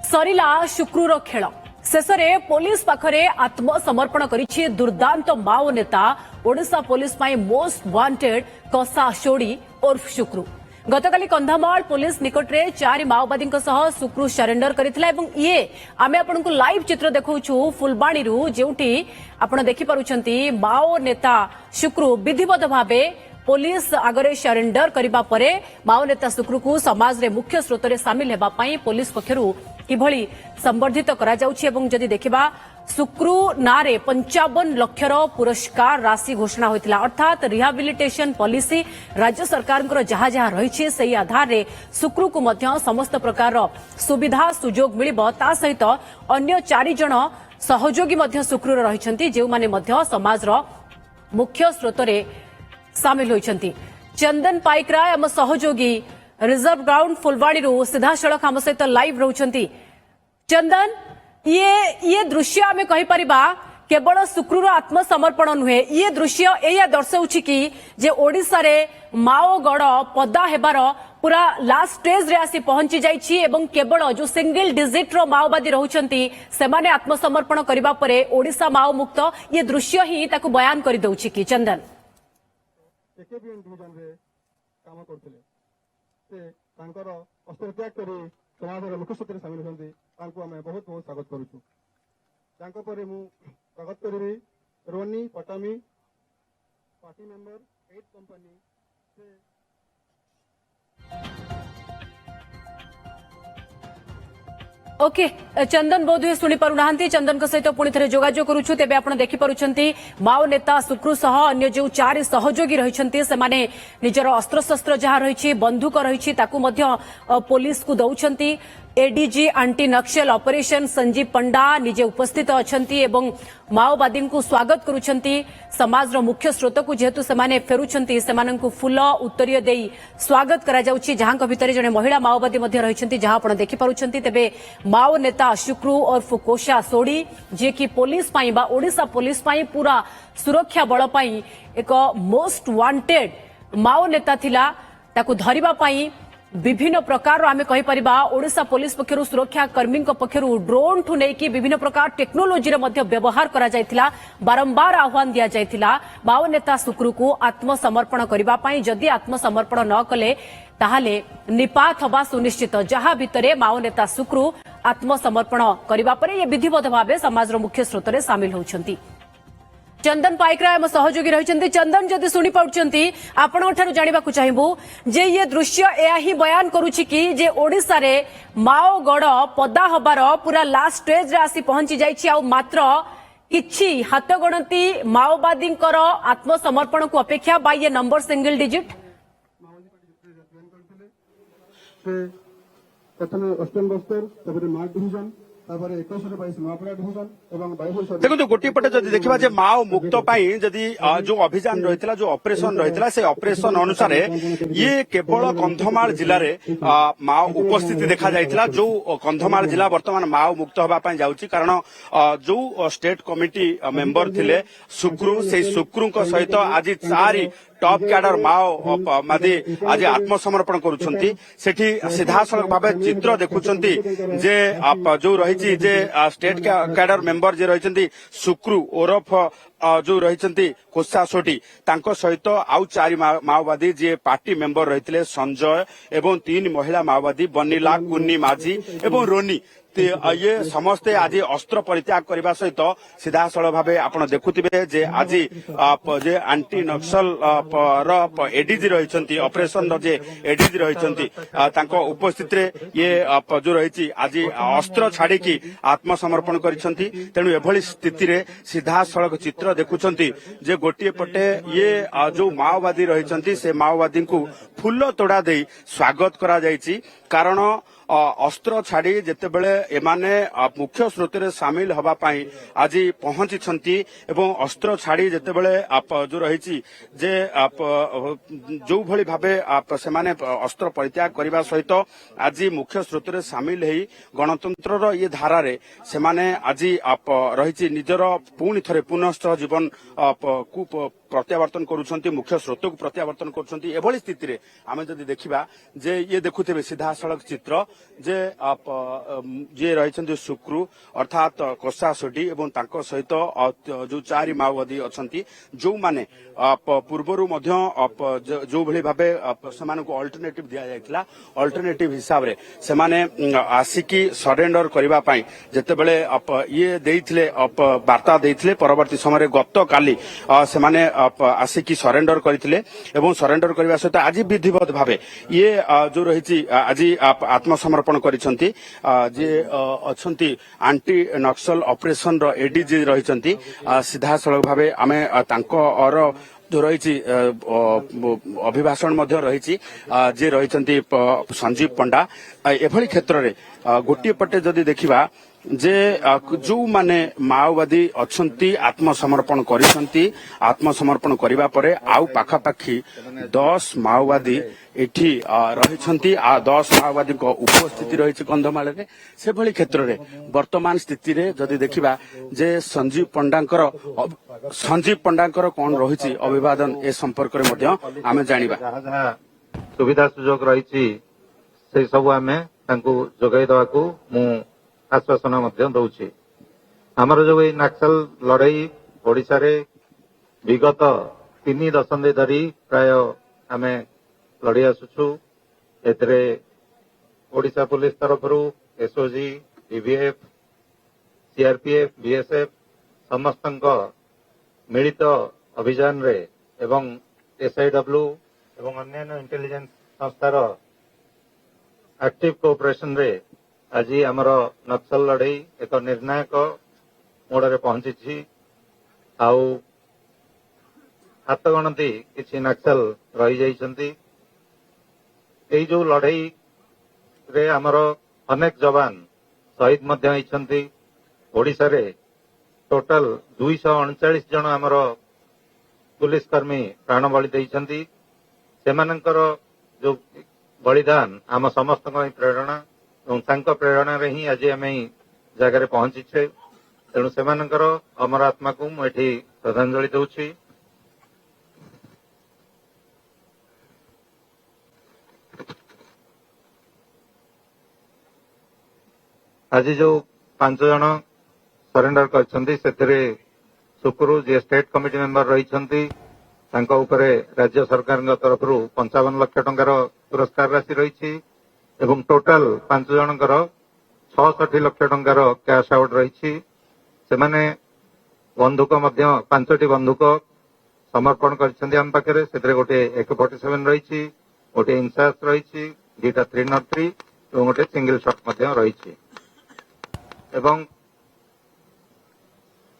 सरिला शुक्रूर खेल शेषे पुलिस पाखरे आत्मसमर्पण करिछि दुर्दांत माओ नेता ओडिशा पुलिस पाई मोस्ट वांटेड कसा शोड़ी उर्फ शुक्रू। गतकाली कंधामाल पुलिस निकटरे 4 माओवादी शुक्रू सरेंडर करथिला एवं ये आमे आपनकु लाइव चित्र देखौछु फुलबाणी रु जेउटी आपण देखि पारुछंती माओ नेता शुक्रू विधिवत भाबे पुलिस आगरे सरेंडर करिबा परे माओ नेता शुक्रू को समाज रे मुख्य स्रोत रे शामिल हेबा पई पुलिस पक्षरु किभଳି संबर्धित करा जाउछि एवं जदि देखिबा शुक्रू नारे 55 लक्षर पुरस्कार राशि घोषणा होइतिला अर्थात रिहाबिलिटेशन पॉलिसी राज्य सरकार जहाँ जहाँ रही से आधार रे शुक्रू को मध्य समस्त प्रकार सुविधा सुजोग मिलिबो ता सहित अन्य 4 जण सहयोगी मध्य शुक्रू रहिसंती जे माने मध्य समाज रो मुख्य स्रोत रे शामिल होइसंती। चंदन पाइकराय आम सहयोगी रिजर्व ग्राउंड फुलवाणी सीधा सड़क आम सहित लाइव रहउछंती। चंदन ये दृश्य आमे कहि परिबा केवल शुक्रूर आत्मसमर्पण नुहे ये दृश्य एया दर्शाउछि कि जे ओडिसा रे माओ गड़ पदा हेबार पूरा लास्ट स्टेज रे आसी पहुंची जाइछि एवं केवल जो सिंगल डिजिट रो माओवादी रहउछंती सेमाने आत्मसमर्पण करिबा परे ओडिसा माओ मुक्त ये दृश्य ही ताकु बयान करि दउछि कि चंदन एकेबीएन डिविजन रे काम करथिले से तांकर अस्त्र त्याग करी समाजर मुख्य स्रोत रे शामिल होती तांको आमे बहुत बहुत स्वागत करूछु। तांको परे मु स्वागत करिबी रोनी पटामी पार्टी मेंबर 8 कंपनी से ओके चंदन बोधुए शुणी पारुना चंदन सहित पुणी थे जोगाजोग करुछु तेबे आपण देखि पारुछंती माओ नेता शुक्रू सह अन्य जो 4 सहयोगी रहिछंती सेमाने निजर अस्त्र शस्त्र जहाँ रही बंदूक रही ताकू मध्य पुलिस को दउछंती। एडीजी आंटी नक्सल ऑपरेशन संजीव पंडा निजे उपस्थित अछंती एवं माओवादी को स्वागत करुछंती। समाज रो मुख्य स्रोत को जेहेतु सेमाने फेरुछंती सेमानंकु फूल उत्तरीय देई स्वागत करा जाउछि जहां भितर जने महिला माओवादी मध्य रहिछंती जहां आपण देखि पारुछंती। तेबे माओ नेता शुक्रू उर्फ कोशा सोडी जे कि पुलिस पाई बा ओडिशा पुलिस पाई पूरा सुरक्षा बल पाई एक मोस्ट वांटेड माओ नेता थिला ताकू धरिबा पाई विभिन्न प्रकार आमे कहि परिबा ओडिशा पुलिस पक्षरु सुरक्षा कर्मी पक्षरु ड्रोन ठु नेकी विभिन्न प्रकार टेक्नोलोजी रे मध्य व्यवहार करा जायतिला बारंबार आह्वान दिया जायतिला माओ नेता शुक्रू को आत्मसमर्पण करिबा पई जदि आत्मसमर्पण न कले ताहाले निपात हवा सुनिश्चित जहां भितरे माओ नेता शुक्रू आत्मसमर्पण करिबा परे ये विधिवत भाबे समाज रो मुख्य स्रोत रे शामिल होउछंती। चंदन पाइकराय आम सहयोगी रही चंदन जदि शुणी पार्टी आपण जानवा चाहबू जे ये दृश्य या ही बयान करुछि कि जे ओडिशा रे माओ गड़ पदा हबार पूरा लास्ट स्टेज रे आसी पहुंची जाइछि आ मात्र किछि हाथ गणती माओवादी आत्मसमर्पण को अपेक्षा बा ये नंबर सिंगल डिजिट प्रथम अष्टम बस्तर मार्क डिविजन देखो गोटे पटे जदि देखा जे माओ मुक्त जदि जो अभियान रही जो ऑपरेशन रही से ऑपरेशन अनुसार ये केवल कंधमाल जिले में माओ उपस्थिति देखा जाइथिला जो कंधमाल जिला वर्तमान माओ मुक्त होगा जाउची कारण जो स्टेट कमिटी मेंबर थिले शुक्रू से शुक्रू सहित आज 4 टॉप कैडर माओ मादी आज आत्मसमर्पण करुछंती सेठी सीधा सड़क भाव चित्र देखुछंती जे जो रही जे स्टेट कैडर मेंबर जे रही शुक्रू ओरफ जो रही कोसा सोटी तांको सहित आउ 4 माओवादी जे पार्टी मेंबर रही संजय एवं 3 महिला माओवादी बनीला कुन्नी माझी एवं रोनी ये समस्ते आज अस्त्र परित्याग करने सहित सीधा सड़क भाव आप देखुवे जे आज जे आंटी नक्सल एडीजी रही ऑपरेशन जे एडीजी रही उपस्थित ये जो रही आज अस्त्र छाड़ी आत्मसमर्पण करिसेंती। तेणु एभली स्थिति रे सीधा सड़क चित्र देखुछंती जे गोटे पटे ये जो माओवादी रही से माओवादी को फूल तोड़ा दे स्वागत करा जायछि कारण अस्त्र छाड़ी जेतेबेले एमाने मुख्य स्रोत रे शामिल हवा पाई आज पहुंची एवं अस्त्र छाड़ी जेतेबेले जो रही जे जो भली भाबे सेमाने अस्त्र परित्याग करने सहित आज मुख्य स्रोत रे शामिल है गणतंत्र ये धारा रे सेमाने आज रही निजर पुणी थे पुनश्च जीवन को प्रत्यावर्तन करुछंती मुख्य स्रोत को प्रत्यावर्तन करुछंती एभली स्थिति रे आमे जदि देखिबा जे ये देखुथिबे सीधा सड़क चित्र जे जे रहिछंती सुक्रू अर्थात कोसा सोडी एवं तांको सहित जो चारि माओवादी अछंती जो माने पूर्वरु मध्य जो भली भाबे समानको अल्टरनेटिव दिया जायतिला अल्टरनेटिव हिसाब रे समाने आसिकी सरेंडर करबा पई जेतेबेले ये देइथिले वार्ता देइथिले परवर्ती समय गत काली सेमाने आसिकी सरेंडर करथिले एवं सरेंडर करबा सहित आज विधिवत भाबे ये जो रहिछि आज आत्मसमर्पण करिसंती जे अछंती एंटी नक्सल ऑपरेशन रो एडीजी रहिसंती सीधा सड़क भाबे आमे तांको और जो रही अभिभाषण मध्य रही जे रही संजीव पंडा एभली क्षेत्र में गोटे पटे जदि देखिबा जे जो माने माओवादी अछंती आत्मसमर्पण करिसंती आत्मसमर्पण करिबा परे आउ पाखापाखी 10 माओवादी एठी रहिसंती 10 माओवादी को उपस्थिति रहिछि कंधमाल रे से भली क्षेत्र रे वर्तमान स्थिति रे जदि देखिबा जे संजीव पंडांकर कोन रहिछि अभिवादन ए संपर्क रे मध्य आमे जानिबा सुविधा सुजोग रहिछि से सब आमे तांको जोगाई दवाकू मु आश्वासन दौची आमर जो नक्सल लड़ाई ओडिशा रे विगत 3 दशंधि धरी प्राय आम लड़ी आसुछु एतरे ओडिशा पुलिस तरफ एसओजी डीवीएफ सीआरपीएफ बीएसएफ समस्त मिलित अभियान रे एवं एसआईडब्ल्यू एवं अन्य इंटेलिजेंस संस्थार एक्टिव कोऑपरेशन रे आज आमर नक्सल लड़ाई एक निर्णायक मोड़ पहुंची आउ हाथ गणती किसी नक्सल रही जाइछंती एई जो लड़ाई रे आमर अनेक जवान शहीद मध्य होइछंती ओडिशा रे टोटल 239 जन आमर पुलिस कर्मी प्राण बलि देइछंती सेमानंकर जो बलिदान आम समस्त प्रेरणा और तांको प्रेरणा रे ही आज आम जगह पहुंची तेणु से अमर आत्मा को मुझे श्रद्धांजलि दूची आज जो 5 जन सरेंडर करते सुकुरु जी स्टेट कमिटी मेंबर रही राज्य सरकार तरफ 55 लाख टंकार पुरस्कार राशि रही एवं टोटाल 5 जनकर 66 लाख टंकार कैश आउट रही बंधुक 5टी बंधुक समर्पण कर गोटे AK-47 रही गोटे इंसास रही 2टा 303 और गोटे सिंगल शॉट रही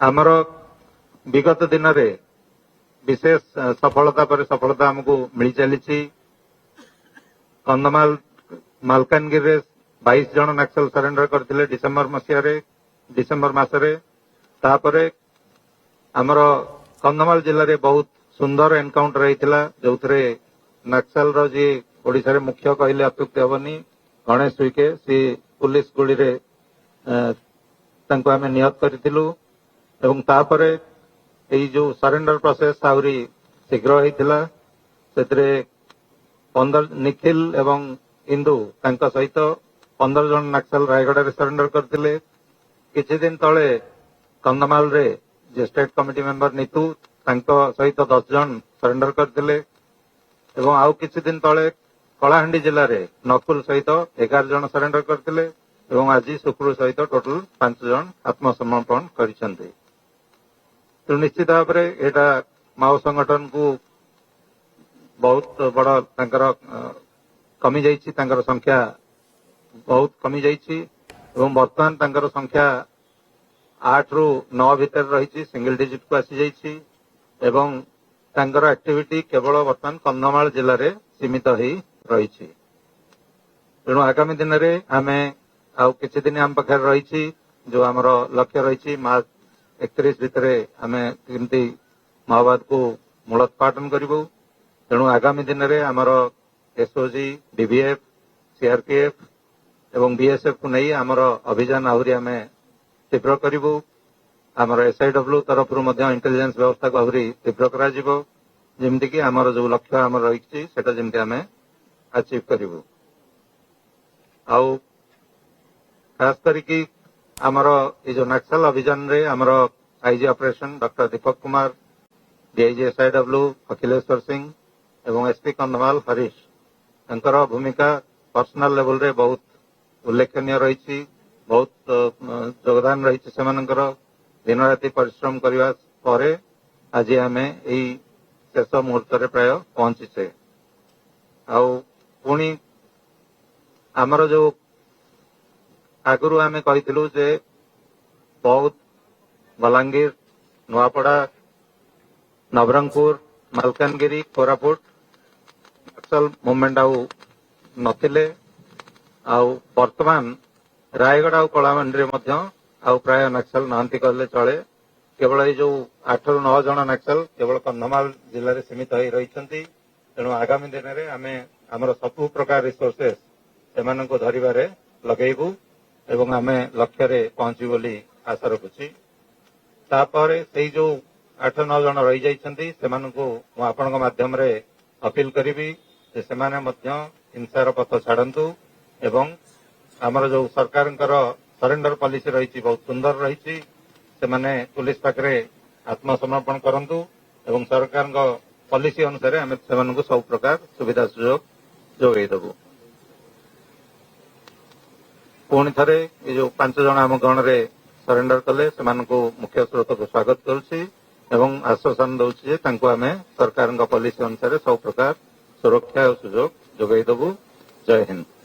आमर विगत दिन में विशेष सफलता पर सफलता आमको मिल चली कंधमाल मालकानगिरी 22 जन नक्सल सरेंडर करथिले डिसेम्बर मासरे तापरे आमर कंधमाल जिले में बहुत सुंदर एनकाउंटर होइतिला जोथरे नक्सल रो जी ओडिशा रे मुख्य कहले अत्युक्ति हेबनी गणेश उइके सी पुलिस गुली रे तांको आमे निहत करथिलु एवं तापरे एई जो सरेंडर प्रोसेस आउरी शीघ्र होइतिला सेतरे 15 निखिल एवं इंदु तांका सहित 15 जन नक्सल रायगढ़ रे सरेंडर करथिले किछि दिन तळे कंधमाल रे जे स्टेट कमिटी मेंबर नीतू तांका सहित 10 जन सरेंडर करथिले एवं आउ किछि दिन तळे कलाहांडी जिल्ला रे नकुल सहित 11 जन सरेंडर करथिले एवं आज सुक्रू सहित टोटल 5 जन आत्मसमर्पण करिसंते तो निश्चित भाव में एटा माओ संगठन को बहुत बड़ा तांकर कमी जाइछि तांकर संख्या बहुत कमी जाइछि एवं वर्तमान तांकर संख्या 8 रु 9 भीतर रही सिंगल डिजिट को आसी जाइछि एवं तांकर एक्टिविटी केवल वर्तमान कंधमाल जिले में सीमित हो रही तेणु आगामी दिन में आम आउ किछि दिन आम पाखे रही जो आमर लक्ष्य रही मार्च 31 भितर आम केमती माओवाद को मूलोत्पाटन करूँ तेणु आगामी दिन में आमर एसओजी डीवीएफ सीआरपीएफ एवं बीएसएफ को नहीं आमर अभियान आहरी आम तीव्र करूँ ଆମର SIW ତରଫରୁ ମଧ୍ୟ ଇଣ୍ଟେଲିଜେନ୍ସ ବ୍ୟବସ୍ଥାକୁ ଆହୁରି ତୀବ୍ର କରାଯିବ, ଯେମିତିକି ଆମର ଯୋଉ ଲକ୍ଷ୍ୟ ଆମର ରହିଛି ସେଟା ଯେମିତି ଆମେ ଆଚିଭ୍ କରିବୁ। ଆଉ ଖାସ କରିକି ଆମର ଏଇ ଯୋଉ ନକ୍ସଲ ଅଭିଯାନରେ ଆମର IG operation doctor Deepak Kumar, DIG SIW Akhileshwar Singh ଏବଂ SP କନ୍ଧମାଳ ହରୀଶ ତାଙ୍କର ଭୂମିକା ପର୍ସନାଲ ଲେଭେଲରେ ବହୁତ ଉଲ୍ଲେଖନୀୟ ରହିଛି, ବହୁତ ଯୋଗଦାନ ରହିଛି ସେମାନଙ୍କର। ଦିନ ରାତି ପରିଶ୍ରମ କରିବା ପରେ ଆଜି ଆମେ ଏଇ ଶେଷ ମୁହୂର୍ତ୍ତରେ ପ୍ରାୟ ପହଞ୍ଚିଛେ। ଆଉ ପୁଣି ଆମର ଯୋଉ ଆଗରୁ ଆମେ କହିଥିଲୁ ଯେ ବୌଦ୍ଧ, ବଲାଙ୍ଗୀର, ନୂଆପଡା, ନବରଙ୍ଗପୁର, ମାଲକାନଗିରି, କୋରାପୁଟ ନକ୍ସଲ ମୁଭମେଣ୍ଟ ଆଉ ନଥିଲେ, ଆଉ ବର୍ତ୍ତମାନ ରାୟଗଡା ଆଉ କଳାହାଣ୍ଡିରେ ମଧ୍ୟ ଆଉ ପ୍ରାୟ ନକ୍ସଲ ନାହାନ୍ତି କହିଲେ ଚଳେ। କେବଳ ଏଇ ଯୋଉ 8ରୁ 9 ଜଣ ନକ୍ସଲ କେବଳ କନ୍ଧମାଳ ଜିଲ୍ଲାରେ ସୀମିତ ହୋଇ ରହିଛନ୍ତି। ତେଣୁ ଆଗାମୀ ଦିନରେ ଆମେ ଆମର ସବୁ ପ୍ରକାର ରିସୋର୍ସେସ୍ ସେମାନଙ୍କୁ ଧରିବାରେ ଲଗେଇବୁ ଏବଂ ଆମେ ଲକ୍ଷ୍ୟରେ ପହଞ୍ଚିବୁ ବୋଲି ଆଶା ରଖୁଛି। ତାପରେ ସେଇ ଯୋଉ 8-9 ଜଣ ରହିଯାଇଛନ୍ତି ସେମାନଙ୍କୁ ମୁଁ ଆପଣଙ୍କ ମାଧ୍ୟମରେ ଅପିଲ କରିବି ଯେ ସେମାନେ ମଧ୍ୟ ହିଂସାର ପଥ ଛାଡନ୍ତୁ ଏବଂ ଆମର ଯୋଉ ସରକାରଙ୍କର ସରେଣ୍ଡର ପଲିସି ରହିଛି ବହୁତ ସୁନ୍ଦର ରହିଛି, ସେମାନେ ପୁଲିସ ପାଖରେ ଆତ୍ମସମର୍ପଣ କରନ୍ତୁ ଏବଂ ସରକାରଙ୍କ ପଲିସି ଅନୁସାରେ ଆମେ ସେମାନଙ୍କୁ ସବୁ ପ୍ରକାର ସୁବିଧା ସୁଯୋଗ ଯୋଗାଇ ଦେବୁ। ପୁଣି ଥରେ ଏ ଯୋଉ 5 ଜଣ ଆମ ଗଣରେ ସରେଣ୍ଡର କଲେ ସେମାନଙ୍କୁ ମୁଖ୍ୟ ସ୍ରୋତକୁ ସ୍ୱାଗତ କରୁଛି ଏବଂ ଆଶ୍ୱାସନା ଦଉଛି ଯେ ତାଙ୍କୁ ଆମେ ସରକାରଙ୍କ ପଲିସି ଅନୁସାରେ ସବୁ ପ୍ରକାର ସୁରକ୍ଷା ଓ ସୁଯୋଗ ଯୋଗାଇ ଦେବୁ। ଜୟ ହିନ୍ଦ।